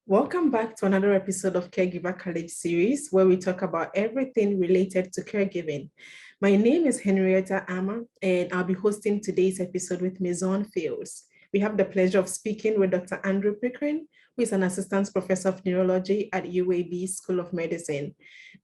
Welcome back to another episode of Caregiver College series, where we talk about everything related to caregiving. My name is Henrietta Amma, and I'll be hosting today's episode with Maison Fields. We have the pleasure of speaking with Dr. Andrew Pickering, who is an Assistant Professor of Neurology at UAB School of Medicine.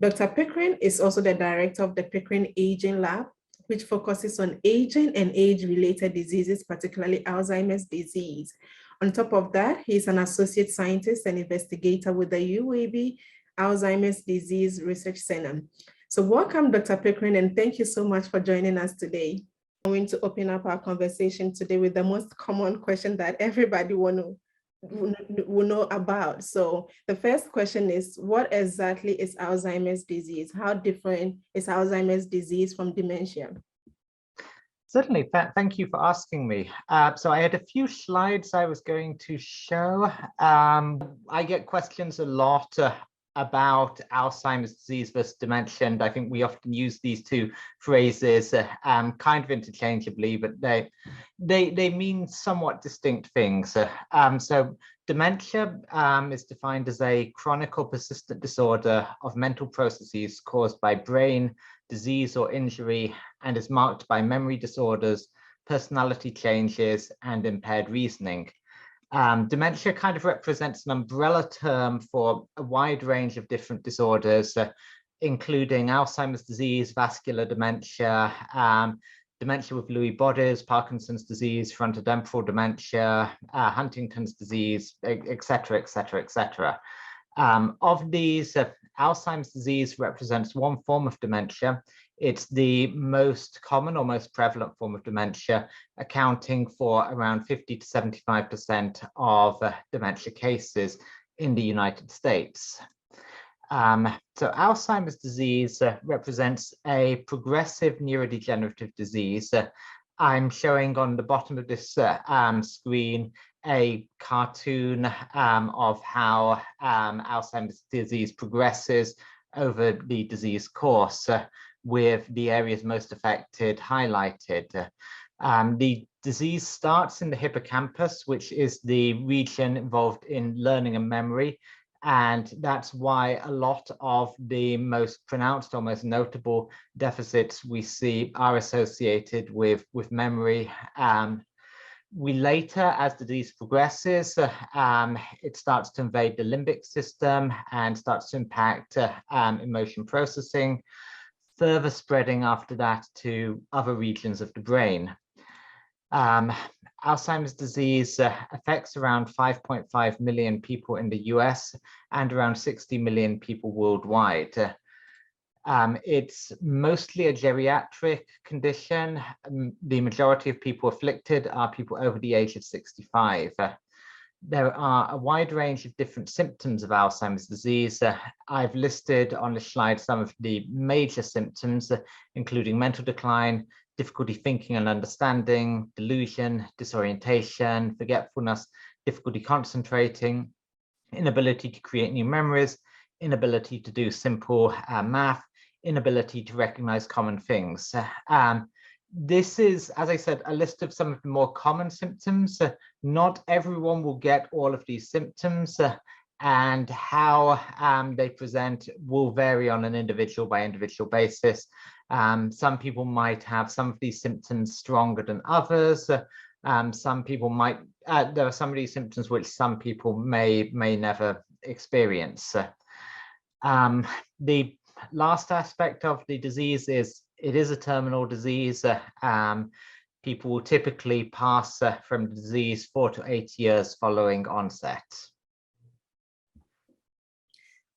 Dr. Pickering is also the Director of the Pickering Aging Lab, which focuses on aging and age-related diseases, particularly Alzheimer's disease. On top of that, he's an associate scientist and investigator with the UAB Alzheimer's Disease Research Center. So welcome, Dr. Pickering, and thank you so much for joining us today. I'm going to open up our conversation today with the most common question that everybody will know about. So the first question is, what exactly is Alzheimer's disease? How different is Alzheimer's disease from dementia? Certainly, thank you for asking me. So I had a few slides I was going to show. I get questions a lot about Alzheimer's disease versus dementia, and I think we often use these two phrases kind of interchangeably, but they mean somewhat distinct things. So dementia is defined as a chronic or persistent disorder of mental processes caused by brain disease or injury, and is marked by memory disorders, personality changes, and impaired reasoning. Dementia kind of represents an umbrella term for a wide range of different disorders, including Alzheimer's disease, vascular dementia, dementia with Lewy bodies, Parkinson's disease, frontotemporal dementia, Huntington's disease, etc., etc., etc. Of these, Alzheimer's disease represents one form of dementia. It's the most common or most prevalent form of dementia, accounting for around 50 to 75% of dementia cases in the United States. So Alzheimer's disease represents a progressive neurodegenerative disease. I'm showing on the bottom of this screen a cartoon of how Alzheimer's disease progresses over the disease course, with the areas most affected highlighted. The disease starts in the hippocampus, which is the region involved in learning and memory. And that's why a lot of the most pronounced or most notable deficits we see are associated with memory. We later, as the disease progresses, it starts to invade the limbic system and starts to impact emotion processing, further spreading after that to other regions of the brain. Alzheimer's disease affects around 5.5 million people in the US and around 60 million people worldwide. It's mostly a geriatric condition. The majority of people afflicted are people over the age of 65. There are a wide range of different symptoms of Alzheimer's disease. I've listed on the slide some of the major symptoms, including mental decline, difficulty thinking and understanding, delusion, disorientation, forgetfulness, difficulty concentrating, inability to create new memories, inability to do simple math, inability to recognize common things. This is, as I said, a list of some of the more common symptoms. Not everyone will get all of these symptoms, and how they present will vary on an individual by individual basis. Some people might have some of these symptoms stronger than others. Some people might, there are some of these symptoms which some people may never experience. The last aspect of the disease is it is a terminal disease. People will typically pass from the disease 4 to 8 years following onset.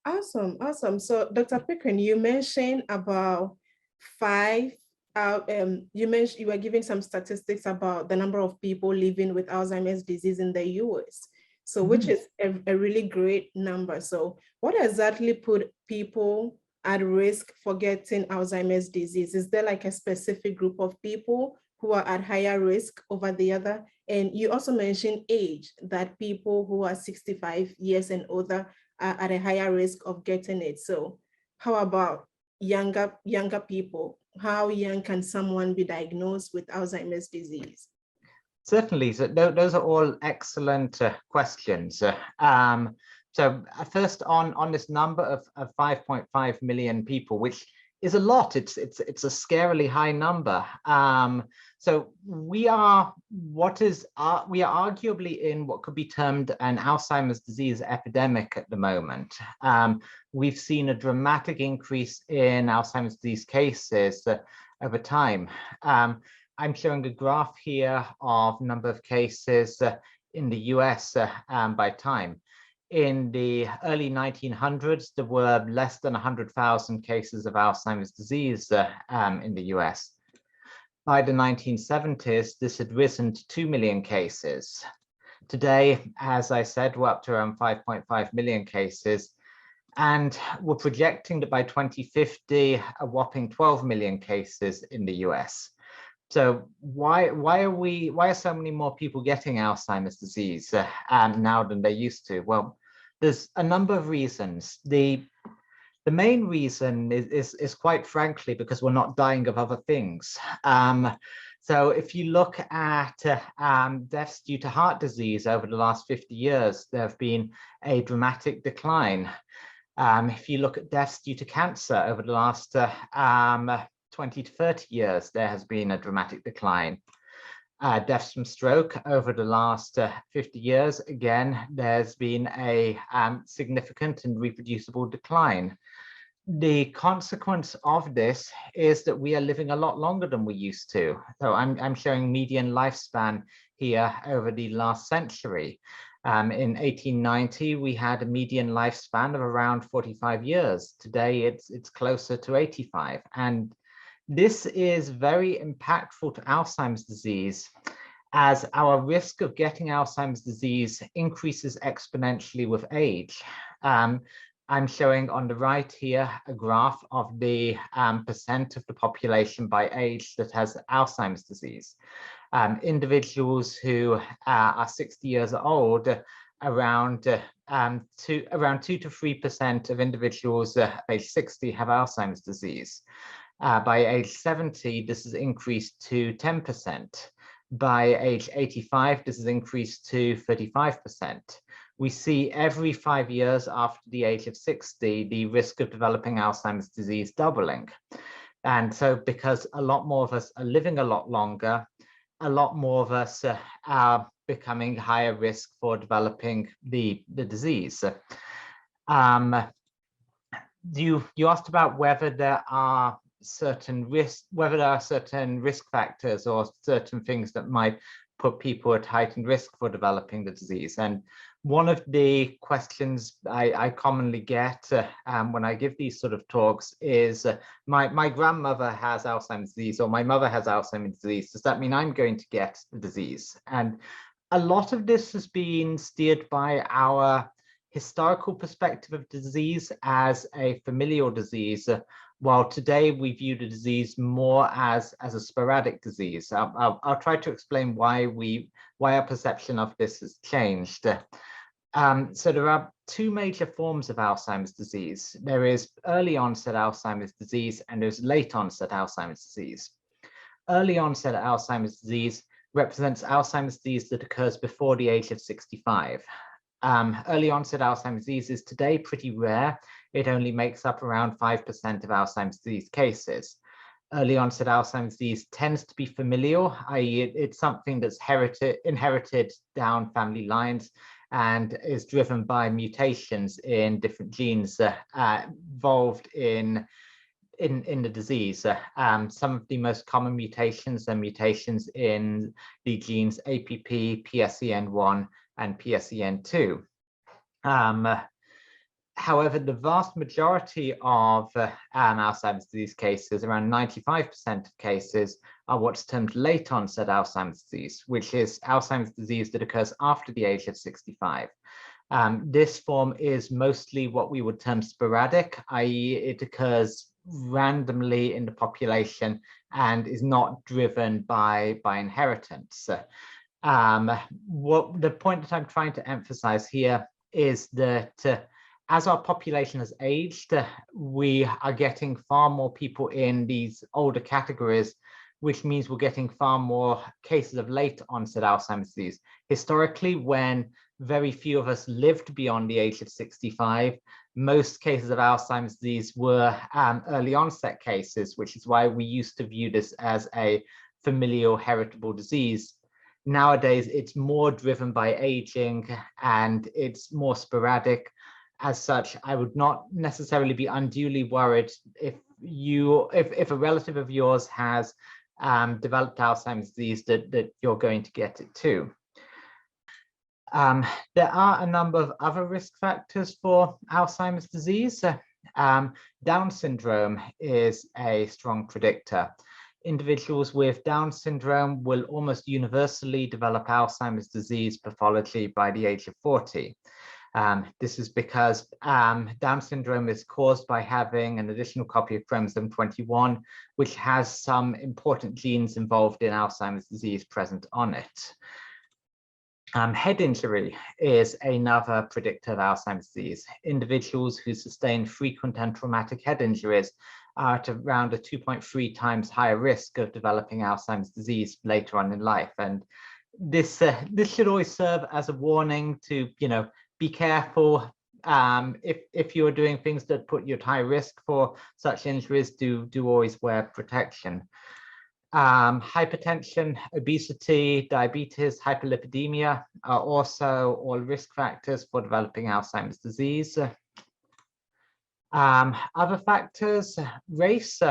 Awesome. So Dr. Pickering, you mentioned about you were giving some statistics about the number of people living with Alzheimer's disease in the US. So which is a really great number. So what exactly put people at risk for getting Alzheimer's disease? Is there like a specific group of people who are at higher risk over the other? And you also mentioned age, that people who are 65 years and older are at a higher risk of getting it. So how about younger people? How young can someone be diagnosed with Alzheimer's disease? Certainly, so those are all excellent questions. So first on this number of 5.5 million people, which is a lot. It's a scarily high number. So we are arguably in what could be termed an Alzheimer's disease epidemic at the moment. We've seen a dramatic increase in Alzheimer's disease cases over time. I'm showing a graph here of number of cases in the US by time. In the early 1900s, there were less than 100,000 cases of Alzheimer's disease in the US. By the 1970s, this had risen to 2 million cases. Today, as I said, we're up to around 5.5 million cases, and we're projecting that by 2050, a whopping 12 million cases in the US. So why are so many more people getting Alzheimer's disease now than they used to? Well, there's a number of reasons. The main reason is quite frankly because we're not dying of other things. So if you look at deaths due to heart disease over the last 50 years, there have been a dramatic decline. If you look at deaths due to cancer over the last 20 to 30 years, there has been a dramatic decline. Deaths from stroke over the last 50 years, again, there's been a significant and reproducible decline. The consequence of this is that we are living a lot longer than we used to. So I'm showing median lifespan here over the last century. In 1890, we had a median lifespan of around 45 years. Today, it's closer to 85. And this is very impactful to Alzheimer's disease, as our risk of getting Alzheimer's disease increases exponentially with age. I'm showing on the right here a graph of the percent of the population by age that has Alzheimer's disease. Individuals who are 60 years old, around 2 to 3% of individuals age 60 have Alzheimer's disease. By age 70, this has increased to 10%. By age 85, this has increased to 35%. We see every 5 years after the age of 60, the risk of developing Alzheimer's disease doubling. And so because a lot more of us are living a lot longer, a lot more of us are becoming higher risk for developing the disease. You asked about whether there are certain risk factors or certain things that might put people at heightened risk for developing the disease. And one of the questions I commonly get when I give these sort of talks is, my grandmother has Alzheimer's disease, or my mother has Alzheimer's disease. Does that mean I'm going to get the disease? And a lot of this has been steered by our historical perspective of disease as a familial disease, while today we view the disease more as a sporadic disease. I'll try to explain why our perception of this has changed. So there are two major forms of Alzheimer's disease. There is early onset Alzheimer's disease and there's late onset Alzheimer's disease. Early onset Alzheimer's disease represents Alzheimer's disease that occurs before the age of 65. Early onset Alzheimer's disease is today pretty rare. It only makes up around 5% of Alzheimer's disease cases. Early onset Alzheimer's disease tends to be familial, i.e. it's something that's inherited down family lines and is driven by mutations in different genes involved in the disease. Some of the most common mutations are mutations in the genes APP, PSEN1, and PSEN2. However, the vast majority of Alzheimer's disease cases, around 95% of cases, are what's termed late onset Alzheimer's disease, which is Alzheimer's disease that occurs after the age of 65. This form is mostly what we would term sporadic, i.e. it occurs randomly in the population and is not driven by inheritance. The point that I'm trying to emphasize here is that as our population has aged, we are getting far more people in these older categories which means we're getting far more cases of late onset Alzheimer's disease. Historically, when very few of us lived beyond the age of 65, most cases of Alzheimer's disease were early onset cases, which is why we used to view this as a familial heritable disease. Nowadays, it's more driven by aging and it's more sporadic. As such, I would not necessarily be unduly worried if a relative of yours has developed Alzheimer's disease that you're going to get it too. There are a number of other risk factors for Alzheimer's disease. Down syndrome is a strong predictor. Individuals with Down syndrome will almost universally develop Alzheimer's disease pathology by the age of 40. This is because Down syndrome is caused by having an additional copy of chromosome 21, which has some important genes involved in Alzheimer's disease present on it. Head injury is another predictor of Alzheimer's disease. Individuals who sustain frequent and traumatic head injuries are at around a 2.3 times higher risk of developing Alzheimer's disease later on in life. And this should always serve as a warning to, be careful. If you're doing things that put you at high risk for such injuries, do always wear protection. Hypertension, obesity, diabetes, hyperlipidemia are also all risk factors for developing Alzheimer's disease. Other factors, race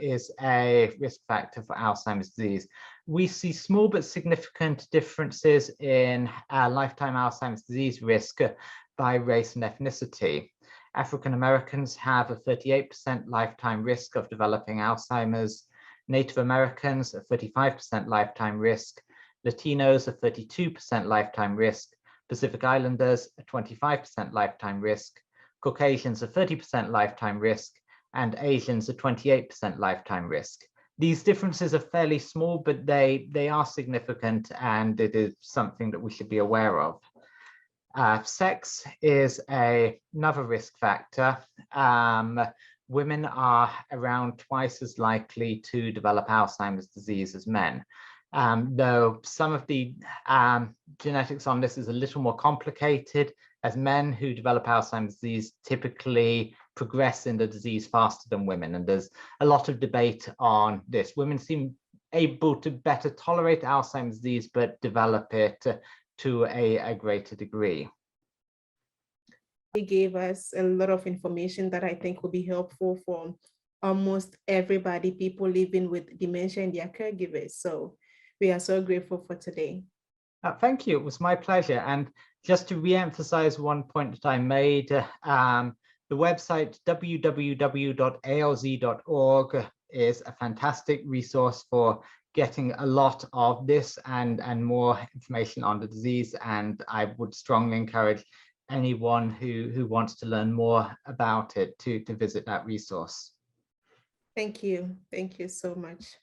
is a risk factor for Alzheimer's disease. We see small but significant differences in lifetime Alzheimer's disease risk by race and ethnicity. African Americans have a 38% lifetime risk of developing Alzheimer's. Native Americans, a 35% lifetime risk. Latinos, a 32% lifetime risk. Pacific Islanders, a 25% lifetime risk. Caucasians, a 30% lifetime risk, and Asians, a 28% lifetime risk. These differences are fairly small, but they are significant, and it is something that we should be aware of. Sex is another risk factor. Women are around twice as likely to develop Alzheimer's disease as men. Though some of the genetics on this is a little more complicated, as men who develop Alzheimer's disease typically progress in the disease faster than women. And there's a lot of debate on this. Women seem able to better tolerate Alzheimer's disease, but develop it to a greater degree. He gave us a lot of information that I think will be helpful for almost everybody, people living with dementia and their caregivers. So we are so grateful for today. Thank you. It was my pleasure. And just to re-emphasize one point that I made, the website www.alz.org is a fantastic resource for getting a lot of this and more information on the disease. And I would strongly encourage anyone who wants to learn more about it to visit that resource. Thank you. Thank you so much.